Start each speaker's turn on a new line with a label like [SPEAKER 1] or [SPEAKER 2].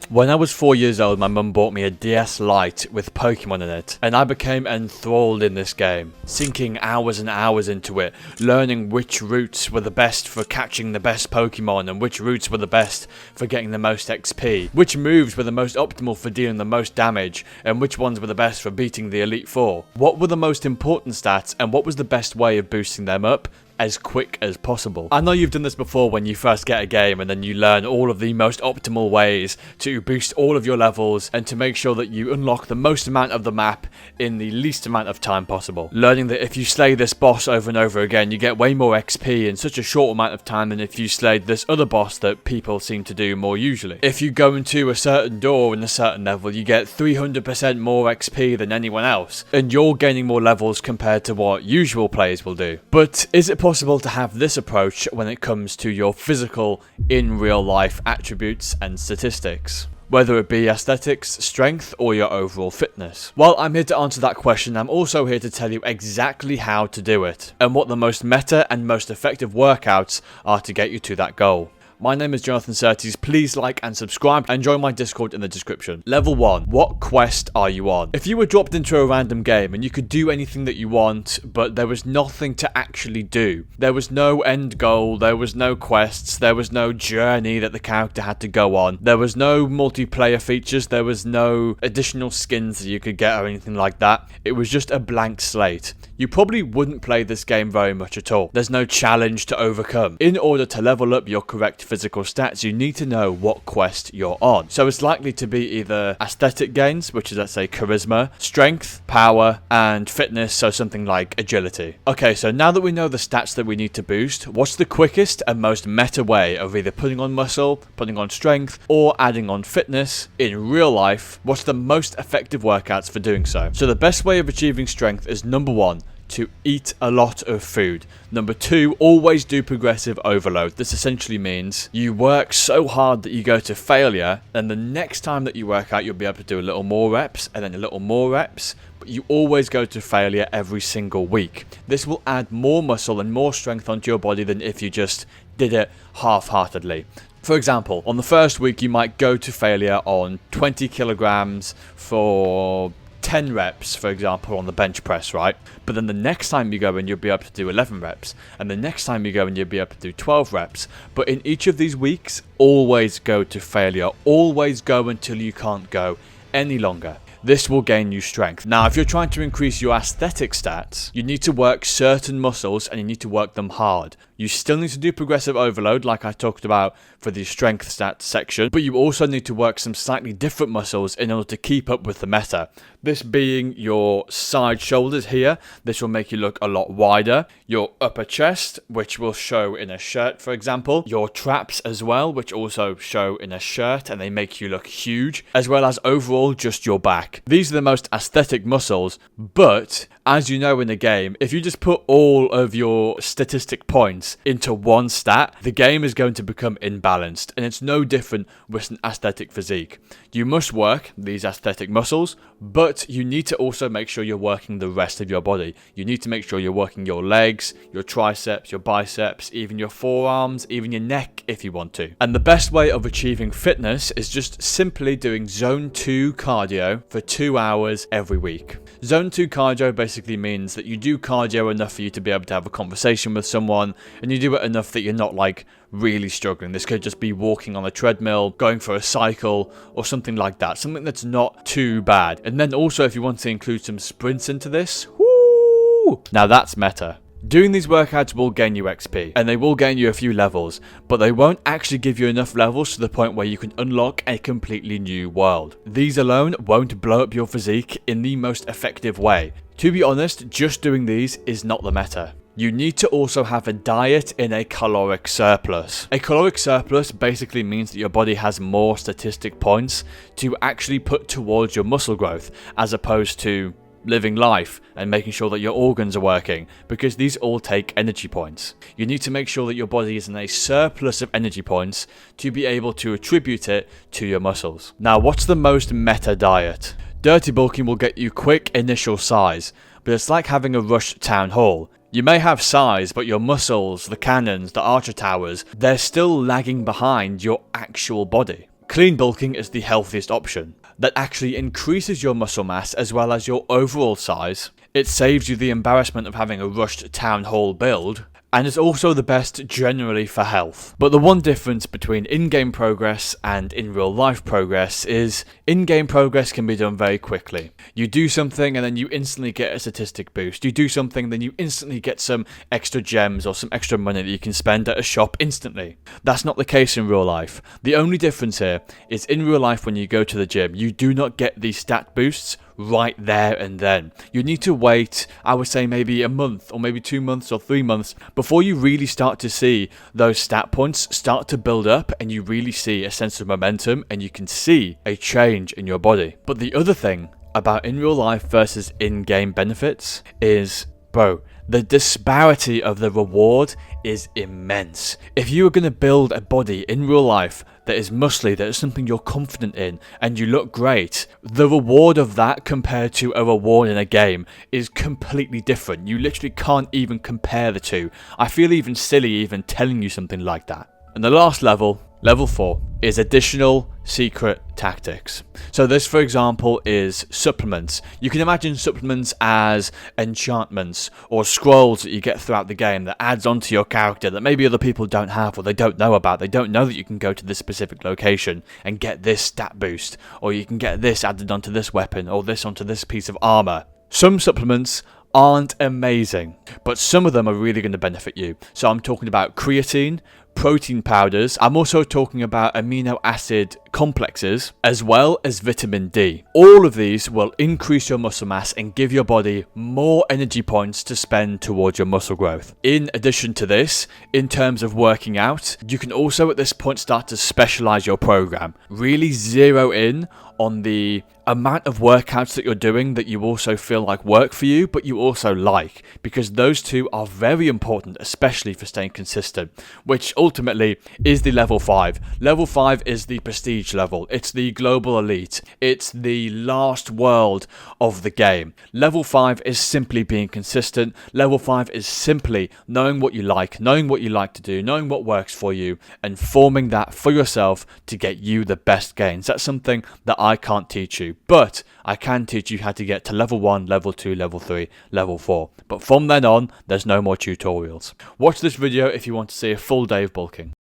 [SPEAKER 1] When I was 4 years old, my mum bought me a DS Lite with Pokemon in it, and I became enthralled in this game, sinking hours and hours into it, learning which routes were the best for catching the best Pokemon, and which routes were the best for getting the most XP, which moves were the most optimal for dealing the most damage, and which ones were the best for beating the Elite Four. What were the most important stats, and what was the best way of boosting them up as quick as possible. I know you've done this before when you first get a game and then you learn all of the most optimal ways to boost all of your levels and to make sure that you unlock the most amount of the map in the least amount of time possible. Learning that if you slay this boss over and over again, you get way more XP in such a short amount of time than if you slayed this other boss that people seem to do more usually. If you go into a certain door in a certain level, you get 300% more XP than anyone else, and you're gaining more levels compared to what usual players will do. But is it possible to have this approach when it comes to your physical, in real life attributes and statistics? Whether it be aesthetics, strength, or your overall fitness? Well, I'm here to answer that question. I'm also here to tell you exactly how to do it, and what the most meta and most effective workouts are to get you to that goal. My name is Jonathan Surtees. Please like and subscribe and join my Discord in the description. Level 1. What quest are you on? If you were dropped into a random game and you could do anything that you want, but there was nothing to actually do. There was no end goal, there was no quests, there was no journey that the character had to go on. There was no multiplayer features, there was no additional skins that you could get or anything like that. It was just a blank slate. You probably wouldn't play this game very much at all. There's no challenge to overcome. In order to level up your correct physical stats, you need to know what quest you're on. So it's likely to be either aesthetic gains, which is, let's say, charisma, strength, power, and fitness, so something like agility. Okay, so now that we know the stats that we need to boost, what's the quickest and most meta way of either putting on muscle, putting on strength, or adding on fitness in real life? What's the most effective workouts for doing so? So the best way of achieving strength is, number 1, to eat a lot of food. Number 2, always do progressive overload. This essentially means you work so hard that you go to failure, and the next time that you work out, you'll be able to do a little more reps, and then a little more reps, but you always go to failure every single week. This will add more muscle and more strength onto your body than if you just did it half-heartedly. For example, on the first week, you might go to failure on 20 kilograms for 10 reps, for example, on the bench press, right? But then the next time you go in, you'll be able to do 11 reps. And the next time you go in, you'll be able to do 12 reps. But in each of these weeks, always go to failure. Always go until you can't go any longer. This will gain you strength. Now, if you're trying to increase your aesthetic stats, you need to work certain muscles and you need to work them hard. You still need to do progressive overload, like I talked about for the strength stats section, but you also need to work some slightly different muscles in order to keep up with the meta. This being your side shoulders here. This will make you look a lot wider. Your upper chest, which will show in a shirt, for example. Your traps as well, which also show in a shirt, and they make you look huge, as well as overall just your back. These are the most aesthetic muscles, but as you know in the game, if you just put all of your statistic points into one stat, the game is going to become imbalanced, and it's no different with an aesthetic physique. You must work these aesthetic muscles, but you need to also make sure you're working the rest of your body. You need to make sure you're working your legs, your triceps, your biceps, even your forearms, even your neck if you want to. And the best way of achieving fitness is just simply doing zone 2 cardio for 2 hours every week. Zone 2 cardio basically means that you do cardio enough for you to be able to have a conversation with someone, and you do it enough that you're not like really struggling. This could just be walking on a treadmill, going for a cycle, or something like that. Something that's not too bad. And then also, if you want to include some sprints into this, woo! Now that's meta. Doing these workouts will gain you XP, and they will gain you a few levels, but they won't actually give you enough levels to the point where you can unlock a completely new world. These alone won't blow up your physique in the most effective way. To be honest, just doing these is not the meta. You need to also have a diet in a caloric surplus. A caloric surplus basically means that your body has more statistic points to actually put towards your muscle growth, as opposed to living life and making sure that your organs are working, because these all take energy points. You need to make sure that your body is in a surplus of energy points to be able to attribute it to your muscles. Now, what's the most meta diet? Dirty bulking will get you quick initial size, but it's like having a rushed town hall. You may have size, but your muscles, the cannons, the archer towers, they're still lagging behind your actual body. Clean bulking is the healthiest option. That actually increases your muscle mass as well as your overall size. It saves you the embarrassment of having a rushed town hall build, and is also the best generally for health. But the one difference between in-game progress and in real life progress is in-game progress can be done very quickly. You do something and then you instantly get a statistic boost. You do something, then you instantly get some extra gems or some extra money that you can spend at a shop instantly. That's not the case in real life. The only difference here is in real life when you go to the gym, you do not get these stat boosts right there and then. You need to wait, I would say maybe a month or maybe 2 months or 3 months before you really start to see those stat points start to build up and you really see a sense of momentum and you can see a change in your body. But the other thing about in real life versus in-game benefits is, bro, the disparity of the reward is immense. If you are going to build a body in real life that is muscly, that is something you're confident in, and you look great, the reward of that compared to a reward in a game is completely different. You literally can't even compare the two. I feel even silly even telling you something like that. And the last level, level 4, is additional secret tactics. So this, for example, is supplements. You can imagine supplements as enchantments or scrolls that you get throughout the game that adds onto your character that maybe other people don't have or they don't know about. They don't know that you can go to this specific location and get this stat boost, or you can get this added onto this weapon or this onto this piece of armor. Some supplements aren't amazing, but some of them are really going to benefit you. So I'm talking about creatine, protein powders. I'm also talking about amino acid complexes as well as vitamin D. All of these will increase your muscle mass and give your body more energy points to spend towards your muscle growth. In addition to this, in terms of working out, you can also at this point start to specialize your program. Really zero in on the amount of workouts that you're doing that you also feel like work for you, but you also like, because those two are very important, especially for staying consistent, which ultimately is the level 5. Level 5 is the prestige level. It's the global elite. It's the last world of the game. Level 5 is simply being consistent. Level 5 is simply knowing what you like to do, knowing what works for you, and forming that for yourself to get you the best gains. That's something that I can't teach you, but I can teach you how to get to level 1, level 2, level 3, level 4. But from then on, there's no more tutorials. Watch this video if you want to see a full day of bulking.